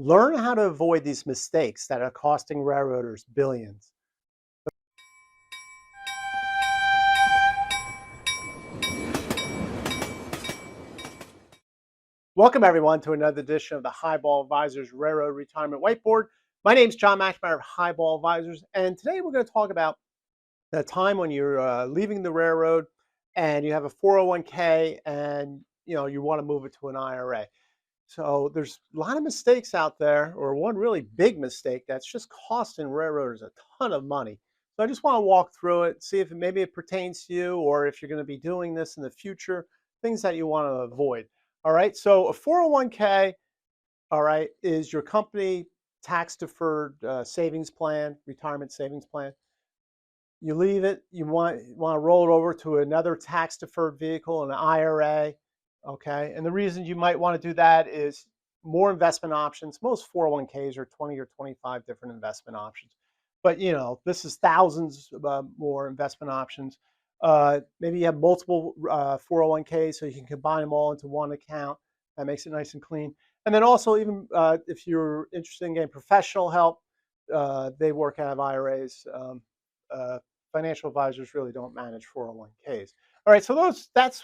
Learn how to avoid these mistakes that are costing railroaders billions. Welcome, everyone, to another edition of the Highball Advisors Railroad Retirement Whiteboard. My name is John McNamara of Highball Advisors, and today we're going to talk about the time when you're leaving the railroad and you have a 401k and you want to move it to an IRA. So there's a lot of mistakes out there, or one really big mistake that's just costing railroaders a ton of money. So I just want to walk through it, see if maybe it pertains to you, or if you're going to be doing this in the future, things that you want to avoid. All right, so a 401k, all right, is your company tax deferred savings plan, retirement savings plan. You leave it, you want to roll it over to another tax deferred vehicle, an IRA. Okay, and the reason you might want to do that is more investment options. Most 401ks are 20 or 25 different investment options, but this is thousands more investment options. Maybe you have multiple 401ks, so you can combine them all into one account. That makes it nice and clean. And then also, even if you're interested in getting professional help, they work out of IRAs. Financial advisors really don't manage 401ks. All right, so that's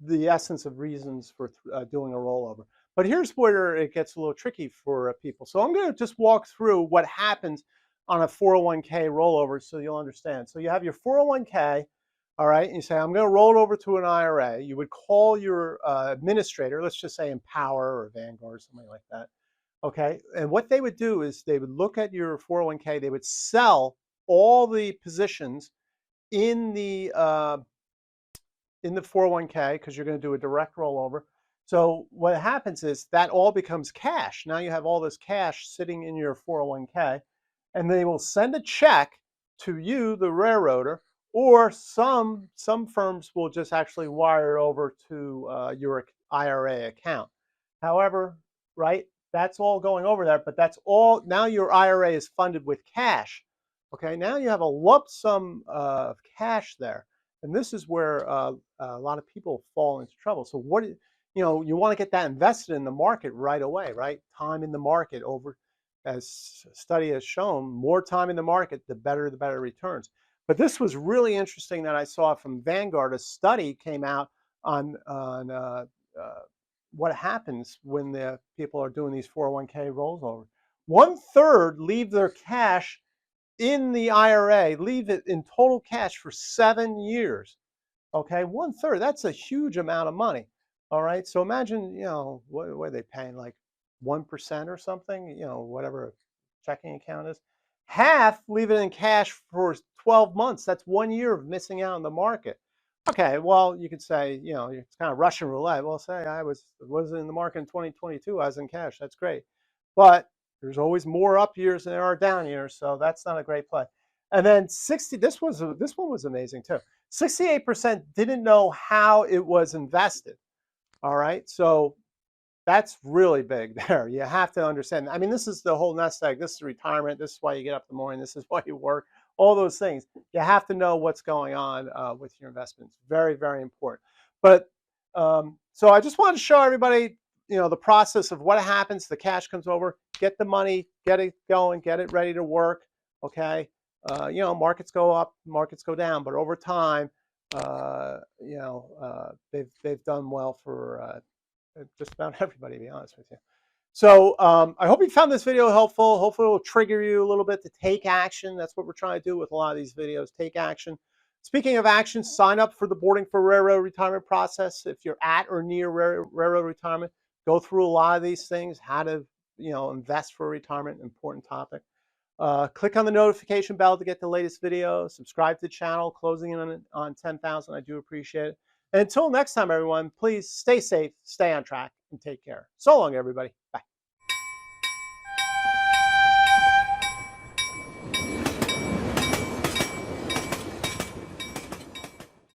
the essence of reasons for doing a rollover. But here's where it gets a little tricky for people. So I'm going to just walk through what happens on a 401k rollover so you'll understand. So you have your 401k, all right, and you say, I'm going to roll it over to an IRA. You would call your administrator, let's just say Empower or Vanguard or something like that, okay? And what they would do is they would look at your 401k, they would sell all the positions in the 401k, because you're going to do a direct rollover. So what happens is that all becomes cash. Now you have all this cash sitting in your 401k, and they will send a check to you, the railroader, or some firms will just actually wire it over to your IRA account. However, right, that's all going over there, but that's all, now your IRA is funded with cash. Okay, now you have a lump sum of cash there. And this is where a lot of people fall into trouble. So you want to get that invested in the market right away, right? Time in the market, over, as study has shown, more time in the market, the better returns. But this was really interesting that I saw from Vanguard. A study came out on what happens when the people are doing these 401k rollovers. 1/3 leave their cash in the IRA, leave it in total cash for 7 years. Okay, 1/3, that's a huge amount of money. All right, so imagine, what are they paying, like 1% or something, whatever a checking account is. Half leave it in cash for 12 months. That's 1 year of missing out on the market. Okay, well, you could say, it's kind of Russian roulette. Well, say I was in the market in 2022, I was in cash. That's great. But there's always more up years than there are down years, so that's not a great play. And then this one was amazing too. 68% didn't know how it was invested. All right, so that's really big there. You have to understand. I mean, this is the whole nest egg. This is retirement. This is why you get up in the morning. This is why you work. All those things. You have to know what's going on with your investments. Very, very important. But so I just wanted to show everybody, the process of what happens. The cash comes over. Get the money. Get it going. Get it ready to work. Okay. Markets go up. Markets go down. But over time, they've done well for just about everybody, to be honest with you. So I hope you found this video helpful. Hopefully it will trigger you a little bit to take action. That's what we're trying to do with a lot of these videos, take action. Speaking of action, sign up for the Boarding for Railroad retirement process. If you're at or near railroad retirement, go through a lot of these things, how to invest for retirement, important topic. Click on the notification bell to get the latest video. Subscribe to the channel, closing in on 10,000. I do appreciate it. And until next time, everyone, please stay safe, stay on track, and take care. So long, everybody. Bye.